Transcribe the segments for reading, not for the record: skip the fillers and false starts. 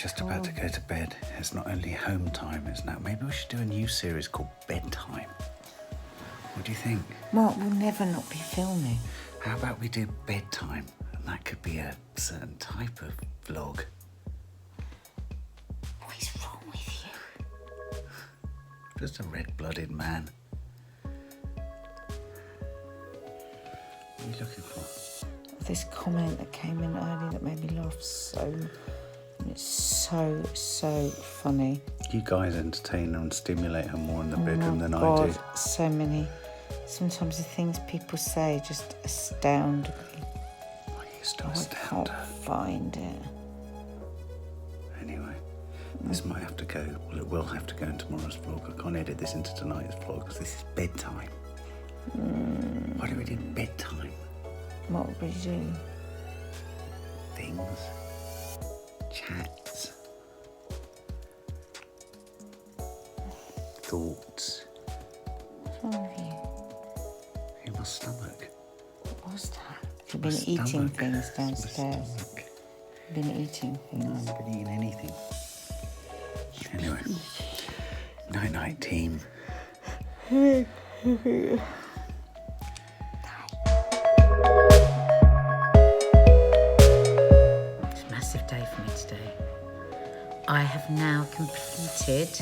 just about to go to bed. It's not only home time, it's now. Maybe we should do a new series called Bedtime. What do you think? Mark will never not be filming. How about we do bedtime? And that could be a certain type of vlog. What is wrong with you? Just a red-blooded man. What are you looking for? This comment that came in earlier that made me laugh so. And it's so funny. You guys entertain her and stimulate her more in the bedroom than God, I do. so many. Sometimes the things people say just astound me. I used to astound her. I can't find it. Anyway, this might have to go. Well, it will have to go in tomorrow's vlog. I can't edit this into tonight's vlog because this is bedtime. Why do we do bedtime? What would we do? Things. Chats. Thoughts. What's wrong with you? In my stomach. What was that? You've been eating things downstairs. You've been eating things. No, I haven't been eating anything. Anyway. Night-night, team. It's a massive day for me today. I have now completed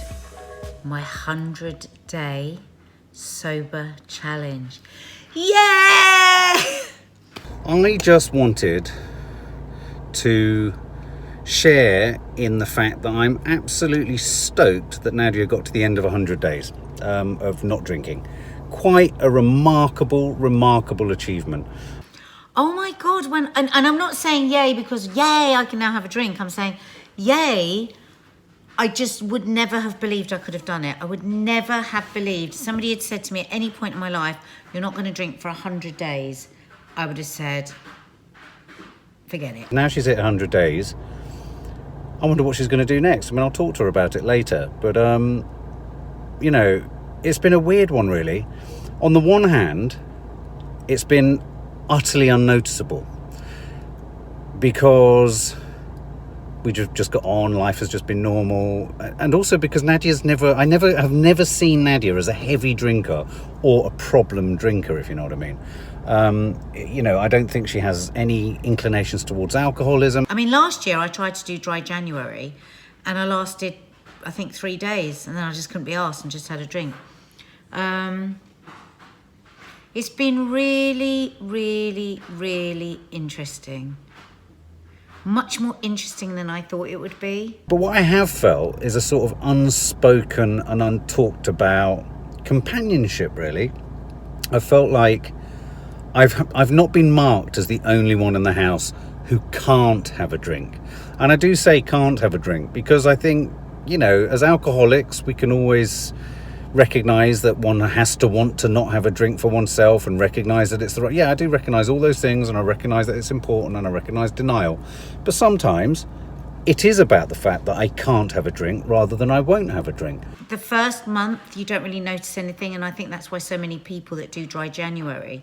my 100-day sober challenge. Yeah! I just wanted to share in the fact that I'm absolutely stoked that Nadia got to the end of 100 days of not drinking. Quite a remarkable achievement. Oh my God, and I'm not saying yay because yay, I can now have a drink. I'm saying yay, I just would never have believed I could have done it. I would never have believed. Somebody had said to me at any point in my life, you're not going to drink for 100 days. I would have said, forget it. Now she's hit 100 days. I wonder what she's going to do next. I mean, I'll talk to her about it later. But, you know, it's been a weird one, really. On the one hand, it's been utterly unnoticeable because we just got on, life has just been normal, and also because I have never seen Nadia as a heavy drinker or a problem drinker, if you know what I mean. You know, I don't think she has any inclinations towards alcoholism. I mean, last year I tried to do dry January and I lasted, I think, 3 days, and then I just couldn't be arsed and just had a drink. It's been really interesting. Much more interesting than I thought it would be. But what I have felt is a sort of unspoken and untalked about companionship, really. I felt like I've not been marked as the only one in the house who can't have a drink. And I do say can't have a drink because I think, you know, as alcoholics, we can always recognise that one has to want to not have a drink for oneself and recognise that it's the right... Yeah, I do recognise all those things and I recognise that it's important and I recognise denial. But sometimes it is about the fact that I can't have a drink rather than I won't have a drink. The first month, you don't really notice anything, and I think that's why so many people that do dry January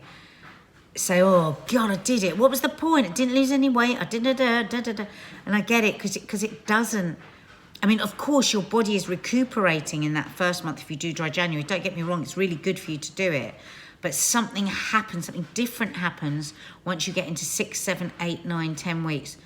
say, oh, God, I did it. What was the point? I didn't lose any weight. I didn't... And I get it, because it doesn't... I mean, of course, your body is recuperating in that first month if you do dry January. Don't get me wrong, it's really good for you to do it. But something happens, something different happens once you get into 6, 7, 8, 9, 10 weeks.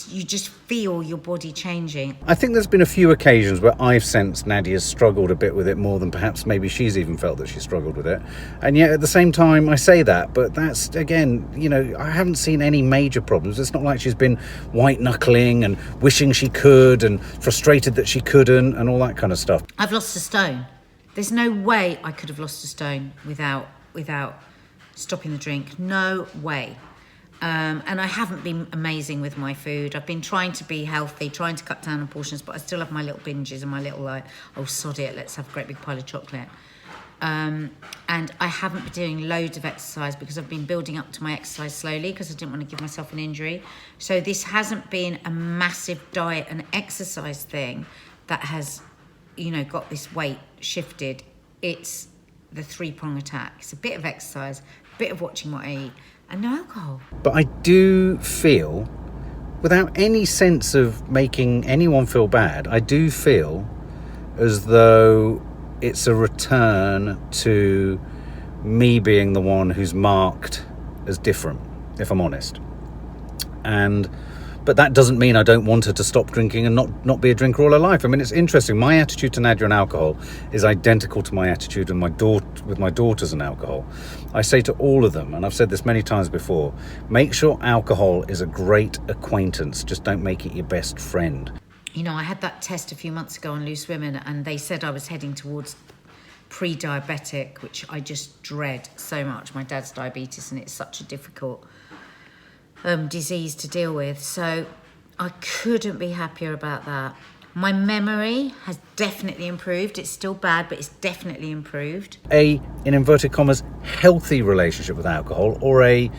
You just feel your body changing. I think there's been a few occasions where I've sensed Nadia's struggled a bit with it more than perhaps maybe she's even felt that she struggled with it. And yet at the same time I say that, but that's, again, you know, I haven't seen any major problems. It's not like she's been white knuckling and wishing she could and frustrated that she couldn't and all that kind of stuff. I've lost a stone. There's no way I could have lost a stone without stopping the drink. No way. And I haven't been amazing with my food. I've been trying to be healthy, trying to cut down on portions, but I still have my little binges and my little, like, oh, sod it, let's have a great big pile of chocolate. And I haven't been doing loads of exercise because I've been building up to my exercise slowly because I didn't want to give myself an injury. So this hasn't been a massive diet and exercise thing that has, you know, got this weight shifted. It's the 3-prong attack. It's a bit of exercise, a bit of watching what I eat, and no alcohol. But I do feel without any sense of making anyone feel bad, I do feel as though it's a return to me being the one who's marked as different, if I'm honest. But that doesn't mean I don't want her to stop drinking and not be a drinker all her life. I mean, it's interesting. My attitude to Nadia and alcohol is identical to my attitude with my daughters and alcohol. I say to all of them, and I've said this many times before, make sure alcohol is a great acquaintance. Just don't make it your best friend. You know, I had that test a few months ago on Loose Women, and they said I was heading towards pre-diabetic, which I just dread so much. My dad's diabetes, and it's such a difficult disease to deal with. So I couldn't be happier about that. My memory has definitely improved. It's still bad, but it's definitely improved. In inverted commas, healthy relationship with alcohol, or a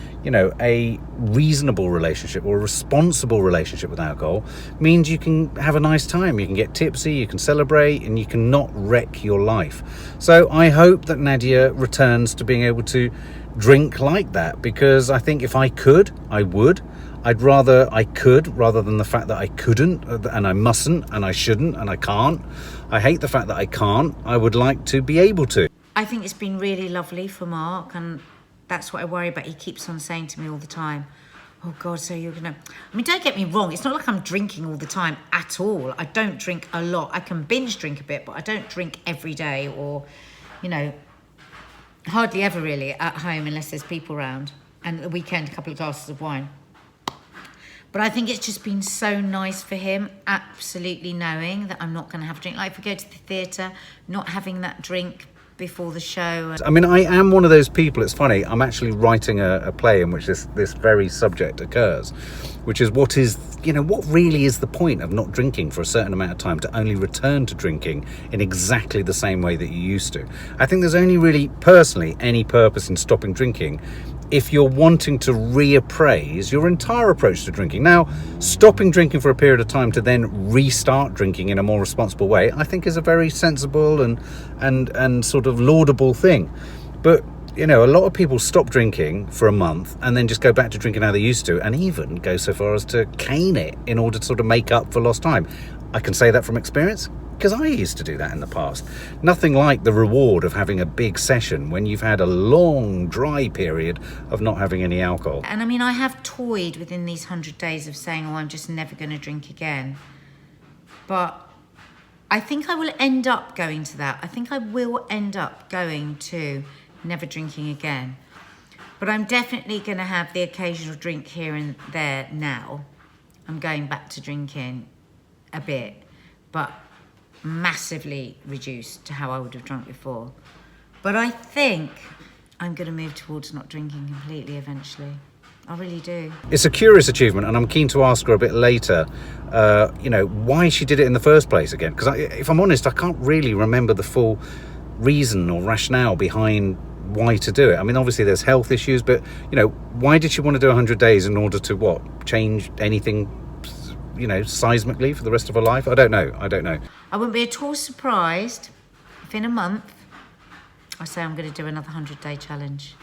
reasonable relationship or a responsible relationship with alcohol means you can have a nice time. You can get tipsy, you can celebrate, and you can not wreck your life. So I hope that Nadia returns to being able to drink like that, because I think if I could, I would. I'd rather I could rather than the fact that I couldn't and I mustn't and I shouldn't and I can't. I hate the fact that I can't. I would like to be able to. I think it's been really lovely for Mark, and that's what I worry about. He keeps on saying to me all the time, oh God, so you're gonna... I mean, don't get me wrong, it's not like I'm drinking all the time at all. I don't drink a lot. I can binge drink a bit, but I don't drink every day, or, hardly ever really at home unless there's people around, and at the weekend a couple of glasses of wine. But I think it's just been so nice for him, absolutely knowing that I'm not going to have a drink. Like if we go to the theatre, not having that drink before the show. I mean, I am one of those people, it's funny, I'm actually writing a play in which this very subject occurs, which is what really is the point of not drinking for a certain amount of time to only return to drinking in exactly the same way that you used to. I think there's only really, personally, any purpose in stopping drinking if you're wanting to reappraise your entire approach to drinking. Now, stopping drinking for a period of time to then restart drinking in a more responsible way, I think is a very sensible and sort of laudable thing. But, a lot of people stop drinking for a month and then just go back to drinking how they used to, and even go so far as to cane it in order to sort of make up for lost time. I can say that from experience, because I used to do that in the past. Nothing like the reward of having a big session when you've had a long, dry period of not having any alcohol. And I mean, I have toyed within these 100 days of saying, I'm just never going to drink again. But I think I will end up going to that. I think I will end up going to never drinking again. But I'm definitely going to have the occasional drink here and there now. I'm going back to drinking a bit, but massively reduced to how I would have drunk before. But I think I'm going to move towards not drinking completely eventually. I really do. It's a curious achievement, and I'm keen to ask her a bit later, why she did it in the first place again. Because if I'm honest, I can't really remember the full reason or rationale behind why to do it. I mean, obviously there's health issues, but, why did she want to do 100 days in order to, change anything, seismically for the rest of her life? I don't know. I wouldn't be at all surprised if in a month I say I'm going to do another 100-day challenge.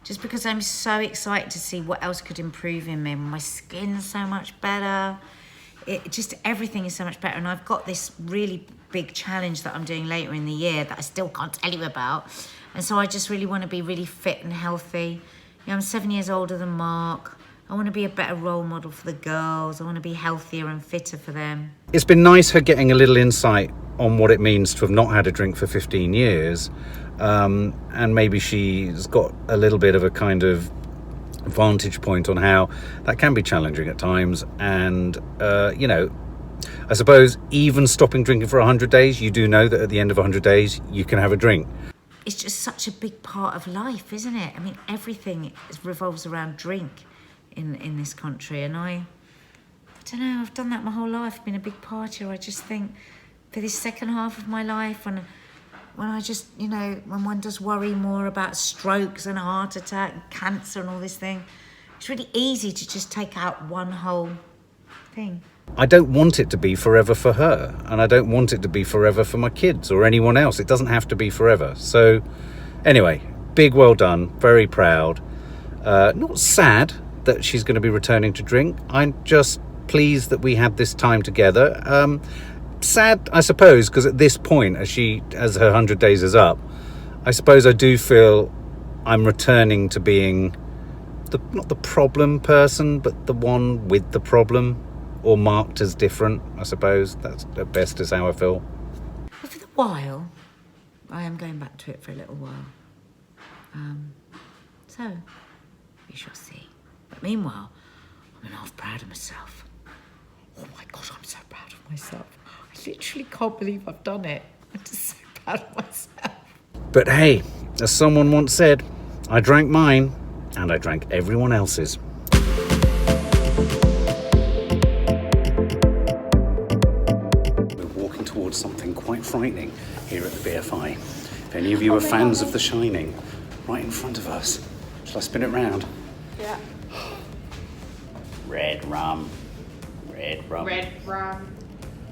Just because I'm so excited to see what else could improve in me. My skin's so much better. Everything is so much better. And I've got this really big challenge that I'm doing later in the year that I still can't tell you about. And so I just really want to be really fit and healthy. I'm 7 years older than Mark. I want to be a better role model for the girls. I want to be healthier and fitter for them. It's been nice her getting a little insight on what it means to have not had a drink for 15 years. And maybe she's got a little bit of a kind of vantage point on how that can be challenging at times. And, I suppose even stopping drinking for 100 days, you do know that at the end of 100 days, you can have a drink. It's just such a big part of life, isn't it? I mean, everything revolves around drink in this country. And I don't know, I've done that my whole life. I've been a big partier. I just think for this second half of my life, when I just, when one does worry more about strokes and heart attack and cancer and all this thing, it's really easy to just take out one whole thing. I don't want it to be forever for her, and I don't want it to be forever for my kids or anyone else. It doesn't have to be forever. So anyway, big well done, very proud. Not sad, that she's going to be returning to drink. I'm just pleased that we had this time together. Sad, I suppose, because at this point, as her 100 days is up, I suppose I do feel I'm returning to being not the problem person, but the one with the problem, or marked as different, I suppose. That's at best is how I feel. But for the while, I am going back to it for a little while. So, we shall see. But meanwhile, I'm half proud of myself. Oh my God, I'm so proud of myself. I literally can't believe I've done it. I'm just so proud of myself. But hey, as someone once said, I drank mine and I drank everyone else's. We're walking towards something quite frightening here at the BFI. If any of you are fans of The Shining, right in front of us. Shall I spin it round? Yeah. Red rum. Red rum. Red rum.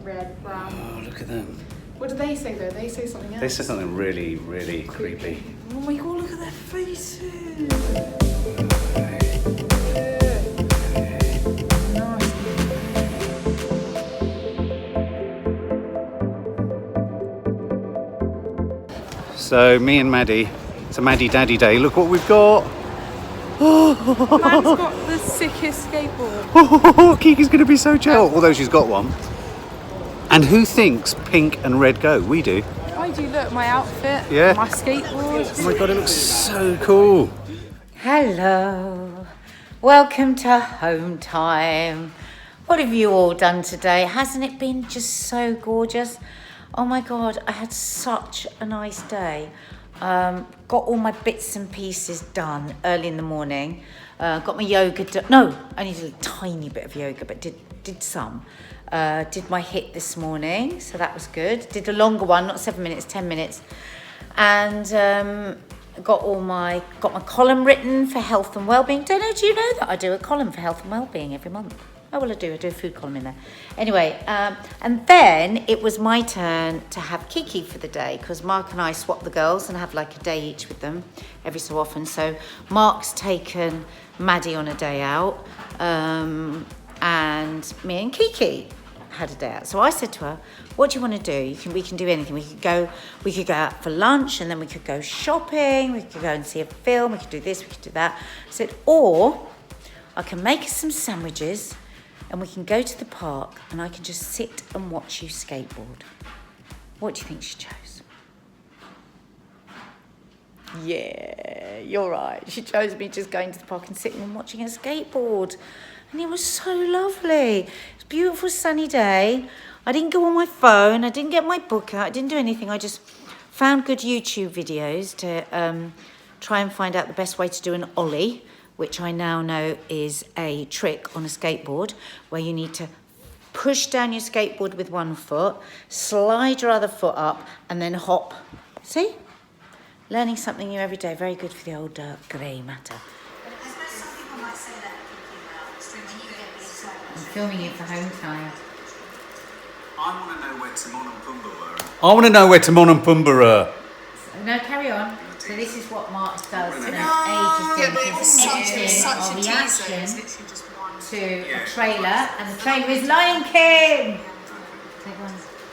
Red rum. Oh, look at them. What do they say though? They say something else. They said something really, really creepy. Oh my God, look at their faces. So me and Maddie, it's a Maddie Daddy day. Look what we've got. Man's got the sickest skateboard. Kiki's going to be so jealous, although she's got one. And who thinks pink and red go? We do. I do, look, my outfit, Yeah. my skateboard. Oh my God, it looks so cool. Hello. Welcome to home time. What have you all done today? Hasn't it been just so gorgeous? Oh my God, I had such a nice day. Got all my bits and pieces done early in the morning. Got my yoga done. No, only did a tiny bit of yoga, but did some. Did my HIIT this morning, so that was good. Did a longer one, not 7 minutes, 10 minutes. And got my column written for health and wellbeing. Do you know that I do a column for health and wellbeing every month? Oh, well, I do a food column in there. Anyway, and then it was my turn to have Kiki for the day, because Mark and I swap the girls and have like a day each with them every so often. So Mark's taken Maddie on a day out, and me and Kiki had a day out. So I said to her, what do you want to do? We can do anything. We could go out for lunch, and then we could go shopping, we could go and see a film, we could do this, we could do that. I said, or I can make us some sandwiches and we can go to the park and I can just sit and watch you skateboard. What do you think she chose? Yeah, you're right. She chose me just going to the park and sitting and watching her skateboard. And it was so lovely. It was a beautiful sunny day. I didn't go on my phone. I didn't get my book out. I didn't do anything. I just found good YouTube videos to try and find out the best way to do an ollie, which I now know is a trick on a skateboard where you need to push down your skateboard with one foot, slide your other foot up, and then hop. See? Learning something new every day. Very good for the old grey matter. I'm filming it for home time. I want to know where Timon and Pumbaa were. I want to know where Timon and Pumbaa are. No, carry on. So this is what Mark does to reaction to a trailer, and the trailer is Lion King.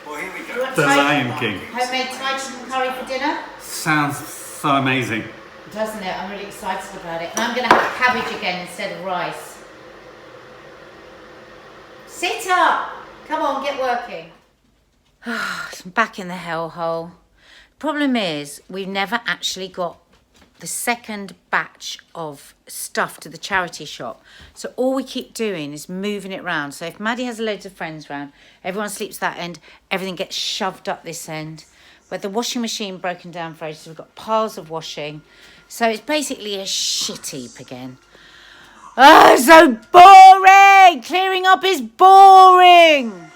Well, here we go. The Lion King. Homemade Thai chicken curry for dinner. Sounds so amazing. Doesn't it? I'm really excited about it. And I'm going to have cabbage again instead of rice. Sit up. Come on, get working. I'm back in the hellhole. Problem is, we've never actually got the second batch of stuff to the charity shop. So all we keep doing is moving it round. So if Maddie has loads of friends round, everyone sleeps that end, everything gets shoved up this end. With the washing machine broken down for ages, we've got piles of washing. So it's basically a shit heap again. Oh, so boring! Clearing up is boring!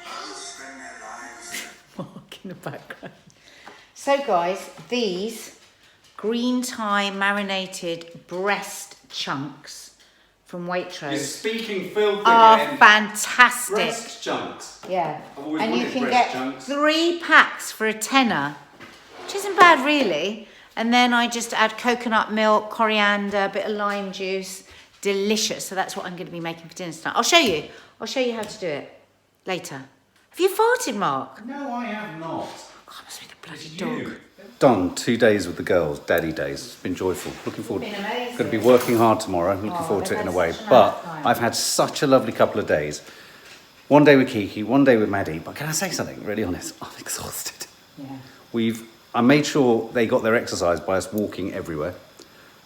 Mark in the background. So guys, these green Thai marinated breast chunks from Waitrose You're speaking filth are again. fantastic. Breast chunks. Yeah. I've always And you wanted can breast get chunks. 3 packs for a tenner, which isn't bad really. And then I just add coconut milk, coriander, a bit of lime juice, delicious. So that's what I'm going to be making for dinner tonight. I'll show you how to do it later. Have you farted, Mark? No, I have not. God, I must be the bloody dog. Done 2 days with the girls, daddy days. It's been joyful. Looking forward. It's been amazing. Going to be working hard tomorrow. I'm looking forward to it in a way. But I've had such a lovely couple of days. One day with Kiki, one day with Maddie. But can I say something really honest? I'm exhausted. Yeah. I made sure they got their exercise by us walking everywhere.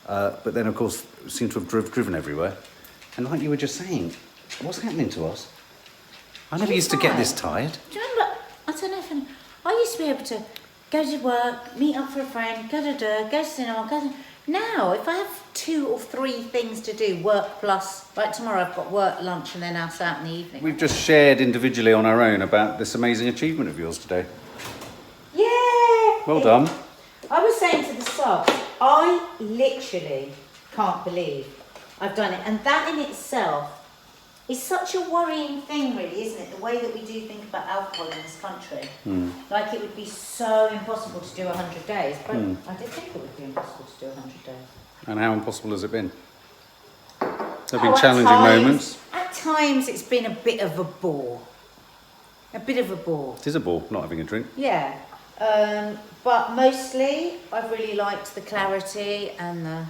But then, of course, seem to have driven everywhere. And like you were just saying, what's happening to us? I never used to get this tired. Do you remember? I don't know if I used to be able to go to work, meet up for a friend, go to cinema, Now, if I have 2 or 3 things to do, work plus, like tomorrow I've got work, lunch, and then us out in the evening. We've just shared individually on our own about this amazing achievement of yours today. Yeah! Well done. I was saying to the subs, I literally can't believe I've done it. And that in itself is such a worrying thing, really, isn't it? The way that we do think about alcohol in this country. Like it would be so impossible to do 100 days. But I did think it would be impossible to do 100 days. And how impossible has it been? There have been challenging moments. At times it's been a bit of a bore. A bit of a bore. It is a bore, not having a drink. Yeah. But mostly I've really liked the clarity and the...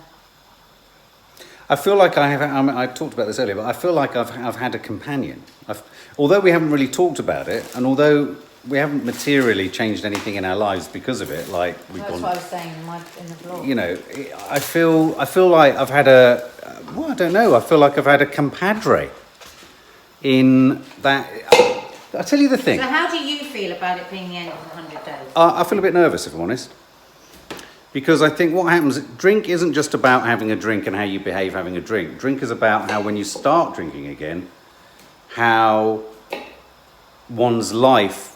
I feel like I talked about this earlier, but I feel like I've had a companion. Although we haven't really talked about it, and although we haven't materially changed anything in our lives because of it, like we've That's gone... what I was saying in the blog. You know, I feel like I've had I don't know, I feel like I've had a compadre in that... I'll tell you the thing. So how do you feel about it being the end of the 100 days? I feel a bit nervous, if I'm honest. Because I think what happens, drink isn't just about having a drink and how you behave having a drink. Drink is about how when you start drinking again, how one's life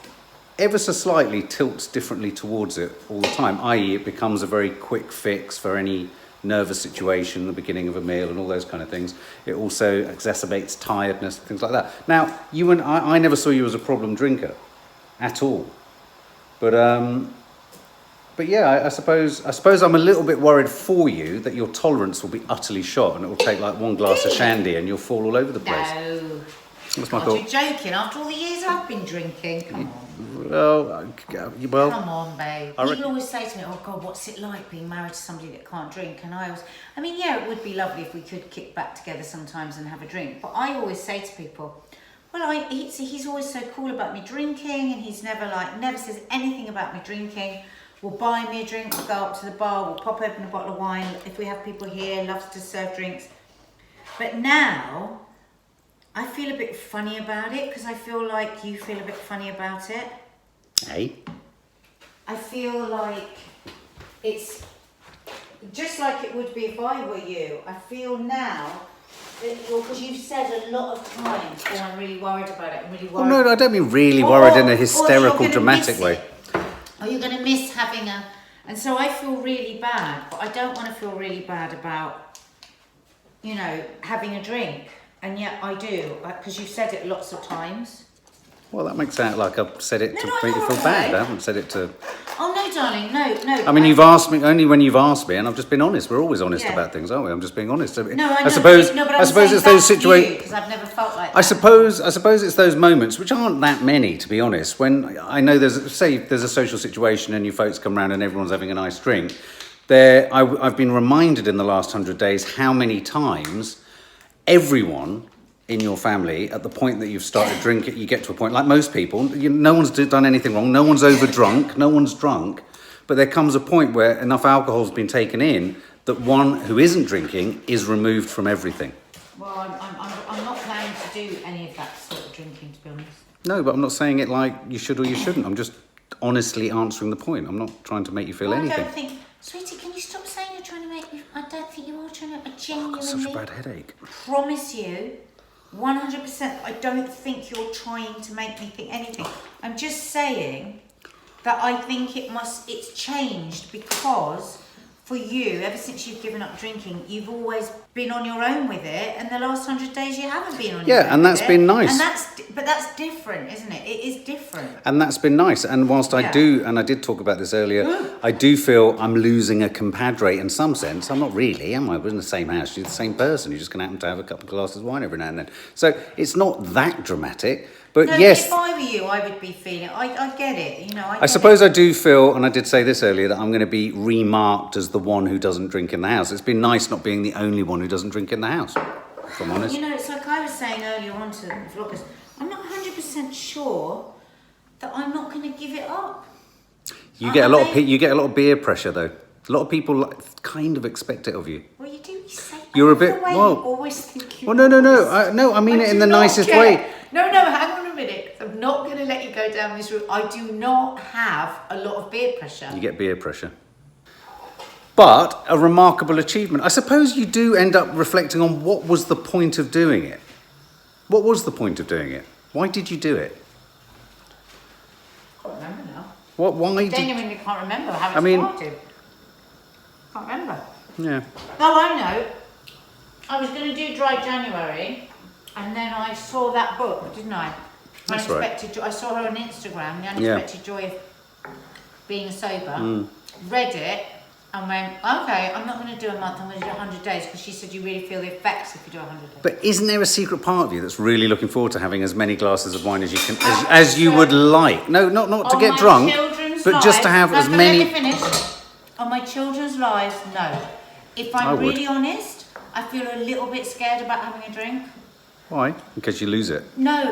ever so slightly tilts differently towards it all the time, i.e. it becomes a very quick fix for any nervous situation, the beginning of a meal and all those kind of things. It also exacerbates tiredness, things like that. Now, you and I never saw you as a problem drinker at all. But yeah, I suppose I'm a little bit worried for you that your tolerance will be utterly shot and it will take like 1 glass of shandy and you'll fall all over the place. No. That's my God, thought. you're joking. After all the years I've been drinking, come on. Well, Come on, babe. I People always say to me, oh God, what's it like being married to somebody that can't drink? And I mean, yeah, it would be lovely if we could kick back together sometimes and have a drink. But I always say to people, well, he's always so cool about me drinking and he's never says anything about me drinking. We'll buy me a drink, we'll go up to the bar, we'll pop open a bottle of wine. If we have people here, loves to serve drinks. But now, I feel a bit funny about it because I feel like you feel a bit funny about it. Hey? I feel like it's just like it would be if I were you. I feel now, because you've said a lot of times, oh, I'm really worried about it, I'm really worried. Oh, no, I don't mean really worried in a hysterical, dramatic way. Or you're going to miss having a... And so I feel really bad, but I don't want to feel really bad about, you know, having a drink. And yet I do, because you've said it lots of times. Well, that makes it sound like I've said it to make you feel bad. I haven't said it to... Oh, no, darling, no. I mean, you've asked me, only when you've asked me, and I've just been honest. We're always honest about things, aren't we? I'm just being honest. No, I know. I suppose it's those situations... Because I've never felt like that. I suppose it's those moments, which aren't that many, to be honest, when I know there's a social situation and you folks come around and everyone's having a nice drink. I've been reminded in the last 100 days how many times everyone in your family, at the point that you've started drinking, you get to a point, like most people, no one's done anything wrong, no one's overdrunk, no one's drunk, but there comes a point where enough alcohol's been taken in that one who isn't drinking is removed from everything. Well, I'm not planning to do any of that sort of drinking, to be honest. No, but I'm not saying it like you should or you shouldn't. I'm just honestly answering the point. I'm not trying to make you feel anything. I don't think... Sweetie, can you stop saying you're trying to make me... I don't think you are trying to... I've got such a bad headache. Promise you... 100%, I don't think you're trying to make me think anything. I'm just saying that I think it's changed because for you, ever since you've given up drinking, you've always been on your own with it, and the last 100 days you haven't been on your own. Yeah, and that's been nice. But that's different, isn't it? It is different. And that's been nice. And whilst I do, and I did talk about this earlier, I do feel I'm losing a compadre in some sense. I'm not really, am I? We're in the same house. You're the same person. You're just going to happen to have a couple of glasses of wine every now and then. So it's not that dramatic. But no, yes, if I were you, I would be feeling. I get it. You know. I suppose I do feel, and I did say this earlier, that I'm going to be remarked as the one who doesn't drink in the house. It's been nice not being the only one who doesn't drink in the house, if I'm honest. You know, it's like I was saying earlier on to the vloggers. I'm not 100% sure that I'm not going to give it up. You get a lot of peer pressure though. A lot of people kind of expect it of you. Well, you do. You say You're a bit the way well. You always think you. Well, no. I mean it in the nicest way. No, hang on a minute. I'm not going to let you go down this route. I do not have a lot of beer pressure. You get beer pressure. But a remarkable achievement. I suppose you do end up reflecting on what was the point of doing it. What was the point of doing it? Why did you do it? I can't remember now. Why did? Genuinely can't remember how it started. Can't remember. Yeah. Oh, I know. I was going to do Dry January, and then I saw that book, didn't I? That's Unexpected Joy. I saw her on Instagram, The Unexpected Joy of Being Sober. Read it and went, okay, I'm not going to do a month, I'm going to do 100 days, because she said you really feel the effects if you do 100 days. But isn't there a secret part of you that's really looking forward to having as many glasses of wine as you can, as you would like? No, not to get drunk, but just to have as many. Let me finish. On my children's lives, no. If I'm really honest, I feel a little bit scared about having a drink. Why? Because you lose it. No.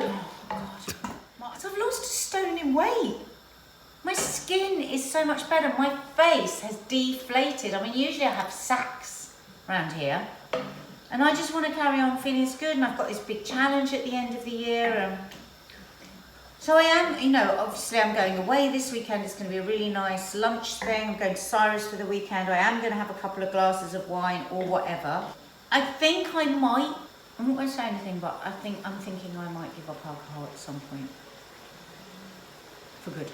Oh, God. I've lost a stone in weight. My skin is so much better. My face has deflated. I mean, usually I have sacs around here. And I just want to carry on feeling good. And I've got this big challenge at the end of the year. So I am, you know, obviously I'm going away this weekend. It's going to be a really nice lunch thing. I'm going to Cyrus for the weekend. I am going to have a couple of glasses of wine or whatever. I think I might, I'm not going to say anything, but I'm thinking I might give up alcohol at some point. For good.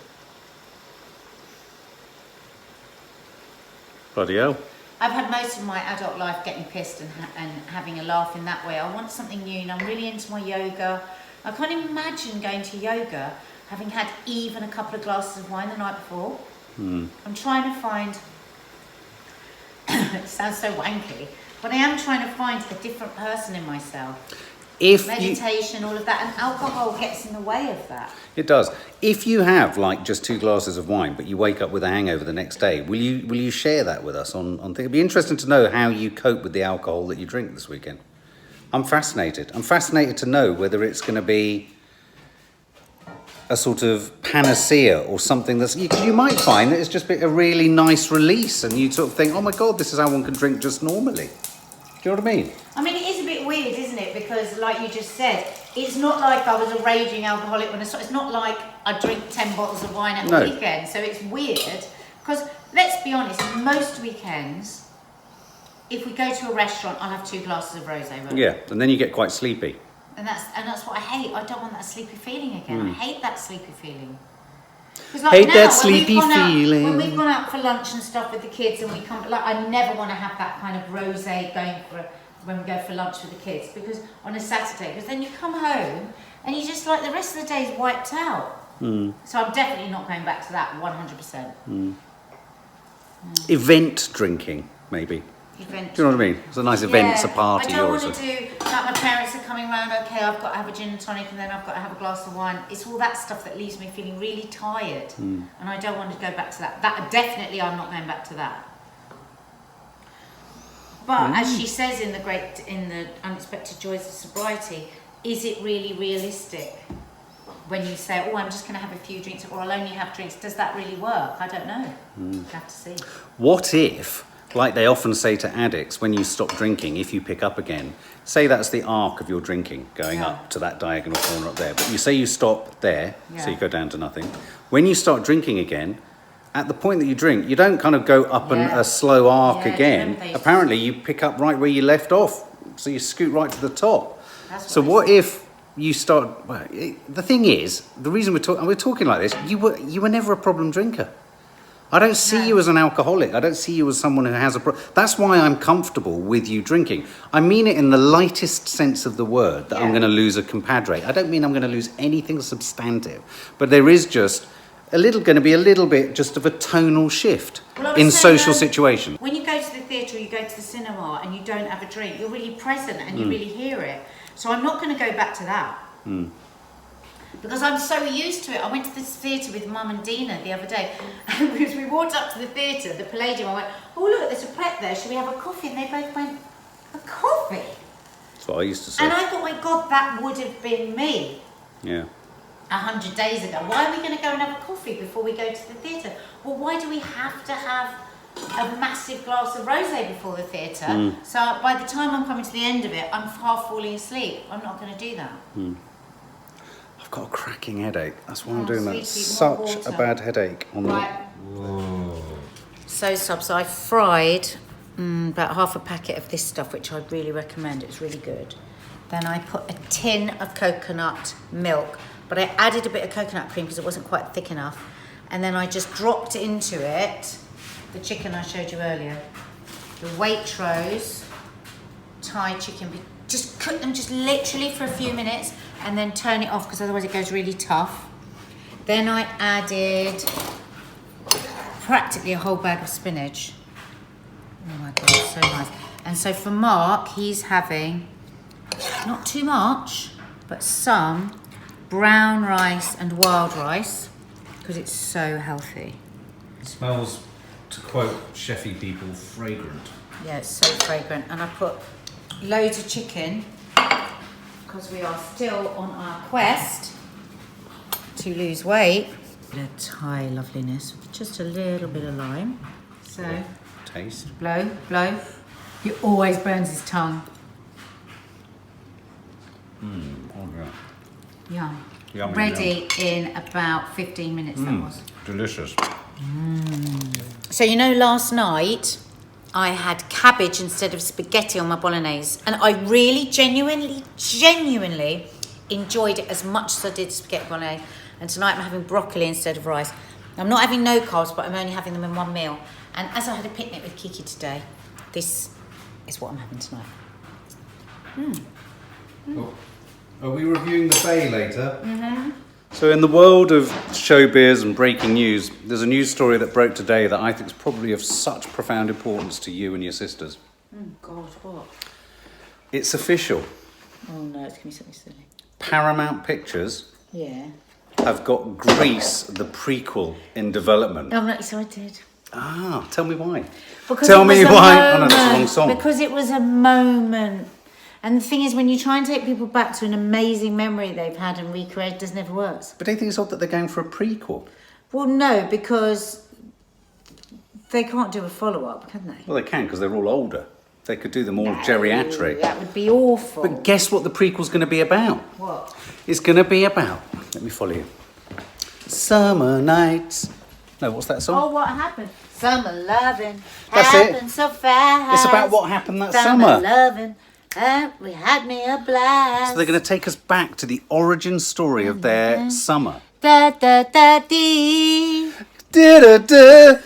Bloody hell. I've had most of my adult life getting pissed and having a laugh in that way. I want something new, and I'm really into my yoga. I can't imagine going to yoga having had even a couple of glasses of wine the night before. I'm trying to find, it sounds so wanky, but I am trying to find a different person in myself. Meditation, all of that, and alcohol gets in the way of that. It does. If you have like just 2 glasses of wine, but you wake up with a hangover the next day, will you share that with us on things? It'd be interesting to know how you cope with the alcohol that you drink this weekend. I'm fascinated. I'm fascinated to know whether it's going to be a sort of panacea or something that's, because you might find that it's just a really nice release, and you sort of think, oh my God, this is how one can drink just normally. Do you know what I mean? I mean, it is a bit weird, isn't it? Because, like you just said, it's not like I was a raging alcoholic when I started. It's not like I drink 10 bottles of wine at the weekend. So it's weird. Because, let's be honest, most weekends, if we go to a restaurant, I'll have 2 glasses of rosé. Yeah, and then you get quite sleepy. And that's what I hate. I don't want that sleepy feeling again. I hate that sleepy feeling. Like hate now, that sleepy feeling. When we've gone out for lunch and stuff with the kids, and we come, like, I never want to have that kind of rosé going for when we go for lunch with the kids, because on a Saturday, because then you come home and you just, like, the rest of the day is wiped out. So I'm definitely not going back to that 100%. Event drinking, maybe. Event. Do you know what I mean? It's a nice event, it's a party. I don't want to do, like, my parents are coming round, okay, I've got to have a gin and tonic, and then I've got to have a glass of wine. It's all that stuff that leaves me feeling really tired, and I don't want to go back to that. That definitely, I'm not going back to that. But as she says in the Unexpected Joys of Sobriety, is it really realistic when you say, oh, I'm just going to have a few drinks, or I'll only have drinks? Does that really work? I don't know. We'll have to see. What if, like they often say to addicts, when you stop drinking, if you pick up again, say that's the arc of your drinking, going up to that diagonal corner up there, but you say you stop there, so you go down to nothing. When you start drinking again, at the point that you drink, you don't kind of go up a slow arc again. Apparently, you pick up right where you left off, so you scoot right to the top. So what if you start? Well, the thing is, the reason we're talking like this, you were never a problem drinker. I don't see No. you as an alcoholic. I don't see you as someone who has a... That's why I'm comfortable with you drinking. I mean it in the lightest sense of the word, that I'm Yeah. going to lose a compadre. I don't mean I'm going to lose anything substantive. But there is just going to be a little bit just of a tonal shift Well, I was in saying, social situations. When you go to the theatre or you go to the cinema and you don't have a drink, you're really present and you really hear it. So I'm not going to go back to that. Because I'm so used to it. I went to this theatre with Mum and Dina the other day. And as we walked up to the theatre, the Palladium, I went, oh look, there's a prep there. Should we have a coffee? And they both went, a coffee? That's what I used to say. And I thought, my God, that would have been me. Yeah. 100 days ago. Why are we going to go and have a coffee before we go to the theatre? Well, why do we have to have a massive glass of rosé before the theatre? So by the time I'm coming to the end of it, I'm half falling asleep. I'm not going to do that. I've got a cracking headache. That's why I'm Oh, doing that. sweetie, more Such a water. bad headache. On Right. So subs, I fried about half a packet of this stuff, which I'd really recommend. It's really good. Then I put a tin of coconut milk, but I added a bit of coconut cream because it wasn't quite thick enough. And then I just dropped into it the chicken I showed you earlier. The Waitrose Thai chicken. Just cook them just literally for a few minutes and then turn it off because otherwise it goes really tough. Then I added practically a whole bag of spinach. Oh my God, it's so nice. And so for Mark, he's having not too much, but some brown rice and wild rice because it's so healthy. It smells, to quote chefy people, fragrant. Yeah, it's so fragrant. And I put loads of chicken because we are still on our quest to lose weight. A Thai loveliness with just a little bit of lime. So taste. blow, blow. He always burns his tongue. Oh, yeah. Yum. Yummy, Ready in about 15 minutes, that was. Delicious. So you know, last night I had cabbage instead of spaghetti on my bolognese, and I really genuinely enjoyed it as much as I did spaghetti bolognese. And tonight I'm having broccoli instead of rice. I'm not having no carbs, but I'm only having them in one meal. And as I had a picnic with Kiki today, this is what I'm having tonight. Oh. Are we reviewing the Bay later? So in the world of showbiz and breaking news, there's a news story that broke today that I think is probably of such profound importance to you and your sisters. Oh God, what? It's official. Oh no, it's gonna be something silly. Paramount Pictures Yeah. have got Grease, the prequel, in development. I'm not excited. Ah, tell me why. Because Tell it me was a why. Oh no, that's the moment. wrong song. Because it was a moment. And the thing is, when you try and take people back to an amazing memory they've had and recreate, it just never works. But do you think it's odd that they're going for a prequel? Well, no, because they can't do a follow-up, can they? Well, they can because they're all older. They could do them all geriatric. That would be awful. But guess what the prequel's going to be about? What? It's going to be about... Let me follow you. Summer nights. No, what's that song? Oh, what happened? Summer loving That's it. happened so fast. It's about what happened that Summer summer. loving, we had me a blast. So they're going to take us back to the origin story of their summer. Da da da dee. Da-da-da,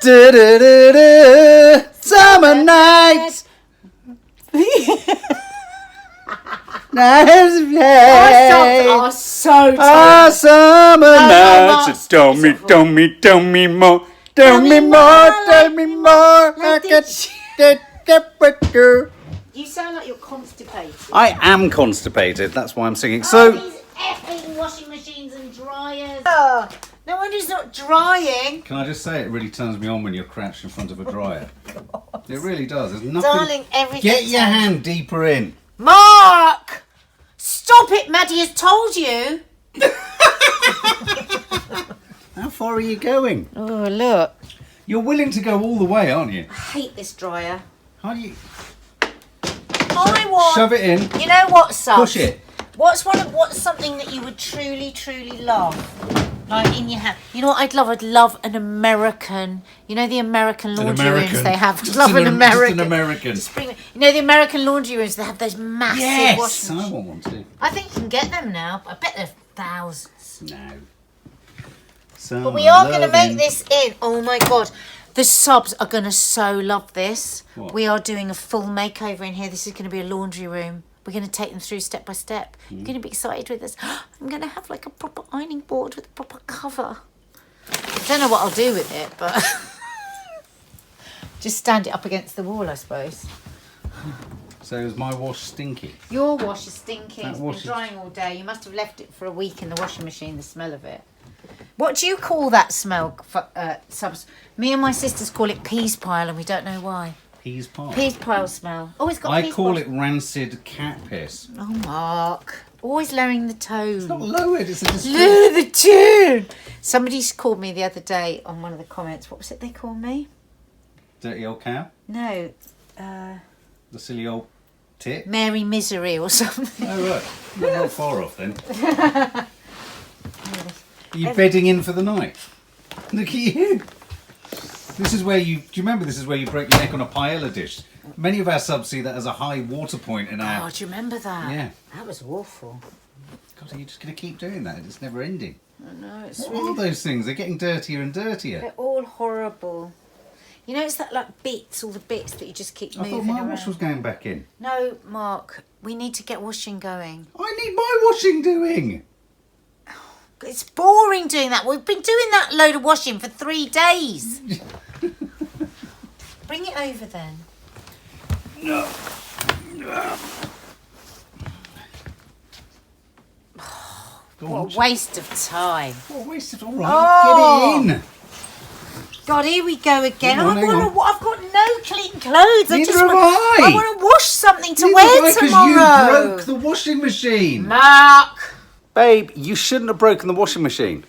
da-da-da-da, summer nights. Nights of Our songs are so Ah, summer no, nights. Tell me more, tell me more, tell me more. Let I You sound like you're constipated. am constipated. That's why I'm singing. Oh, So, these effing washing machines and dryers. Oh, no wonder it's not drying. Can I just say, it really turns me on when you're crouched in front of a dryer. It really does. There's nothing... Darling, everything. Get your hand deeper in. Mark! Stop it, Maddie has told you. how far are you going? Oh, look. You're willing to go all the way, aren't you? I hate this dryer. How do you... I want... Shove it in. You know what, son? Push it. What's something that you would truly, truly love? Like in your hand. You know what I'd love? I'd love an American. You know the American laundry rooms they have? I'd love an American. Just an American. Just bring, you know the American laundry rooms, they have those massive Yes! washing I machines. want one too. I think you can get them now. I bet they're thousands. No. But we are going to make this in. Oh my God. The subs are going to so love this. What? We are doing a full makeover in here. This is going to be a laundry room. We're going to take them through step by step. You're going to be excited with this. I'm going to have like a proper ironing board with a proper cover. I don't know what I'll do with it, but just stand it up against the wall, I suppose. So is my wash stinky? Your wash is stinking. That It's wash been is- drying all day. You must have left it for a week in the washing machine, the smell of it. What do you call that smell, subs? Me and my sisters call it peas pile, and we don't know why. Peas pie. Peas pile smell. Oh, it's got I peas call pile. it rancid cat piss. Oh, Mark. Always lowering the tone. It's not lowered, it's a Lower the tune. Somebody's called me the other day on one of the comments. What was it they called me? dirty old cow. No. The silly old tit. Mary Misery or something. Oh, right. Not that far off then. Are you bedding in for the night? Look at you. This is where you... Do you remember this is where you break your neck on a paella dish? Many of our subs see that as a high water point in our... Oh, do you remember that? Yeah. That was awful. God, are you just going to keep doing that? It's never ending. I know, it's What really... are those things? They're getting dirtier and dirtier. They're all horrible. You know, it's that like bits, all the bits that you just keep I moving thought my around. wash was going back in. No, Mark, we need to get washing going. I need my washing doing. It's boring doing that. We've been doing that load of washing for 3 days. Bring it over then. No. What a waste of time. What a waste of... All right, Oh. get it in. God, here we go again. Hang on, hang on. I've got no clean clothes. Neither have I. I want to wash something to Neither wear have I, 'cause tomorrow. you broke the washing machine. Mark. Babe, you shouldn't have broken the washing machine.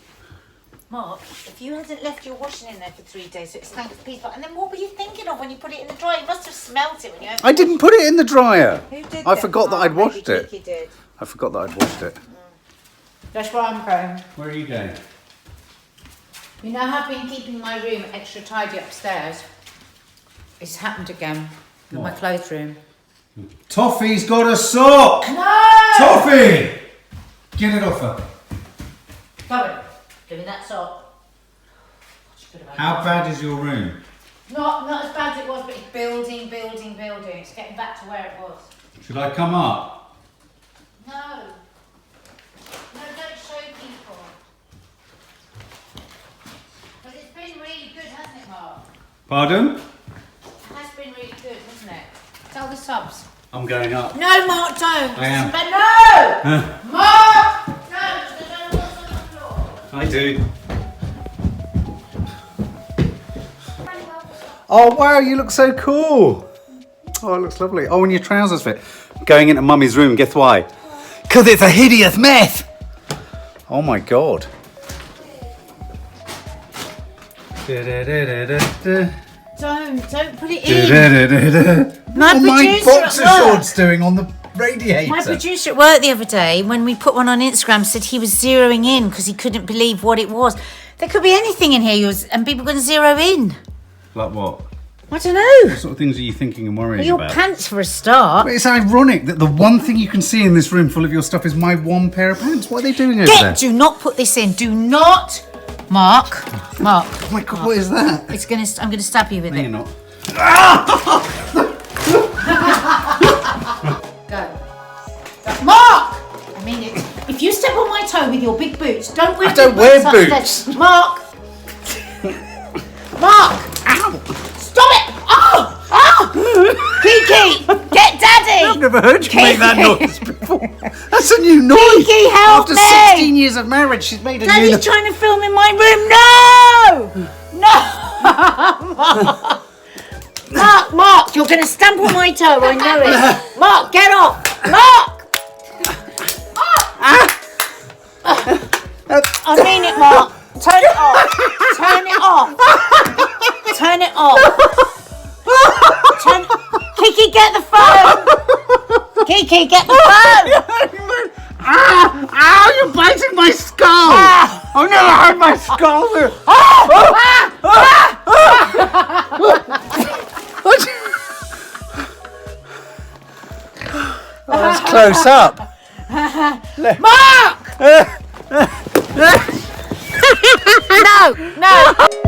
Mark, if you hadn't left your washing in there for 3 days, so it stank of peas, and then what were you thinking of when you put it in the dryer? You must have smelt it when you opened I didn't put it in the dryer. Who did I that? forgot that Oh, I'd maybe washed it. Kiki did. I forgot that I'd washed it. That's where I'm going. Where are you going? You know how I've been keeping my room extra tidy upstairs? It's happened again in my clothes room. Toffee's got a sock. No! Toffee! Get it off her. Come on, give me that sock. How bad is your room? Not as bad as it was, but it's building. It's getting back to where it was. Should I come up? No. No, don't show people. But it's been really good, hasn't it, Mark? Pardon? It has been really good, hasn't it? Tell the subs. I'm going up. No, Mark, don't. I am. But no! Mark! No, because I don't know what's on the floor. I do. Oh, wow, you look so cool. Oh, it looks lovely. Oh, and your trousers fit. Going into Mummy's room, guess why? Because it's a hideous mess. Oh, my God. Don't put it in. My producer at boxer work. shorts doing on the radiator. My producer at work the other day, when we put one on Instagram, said he was zeroing in because he couldn't believe what it was. There could be anything in here, and people are going to zero in. Like what? I don't know. What sort of things are you thinking and worrying Your about? pants for a start. But it's ironic that the one thing you can see in this room full of your stuff is my one pair of pants. What are they doing over there? Do not put this in. Do not, Mark. Oh my God, what is that? I'm gonna stab you with No, it. you're not. Go. Mark! I mean it. If you step on my toe with your big boots, don't wear I don't big wear upstairs. boots. Mark! Mark! Ow! Stop it! Oh! Oh! Kiki! Get Daddy! I've never heard you make that Kiki. noise before. That's a new noise. Kiki, help After me! 16 years of marriage, she's made a new Daddy's noise. trying to film in my room. No! No! Mark, you're going to stamp on my toe. I know it. Mark, get off. Mark! I mean it, Mark. Turn it off. Turn it off. Turn it off. Kiki, get the phone. Kiki, get the phone. Ow, you're biting my skull. I've never had my skull. Oh, that's close up. Mark! No, no.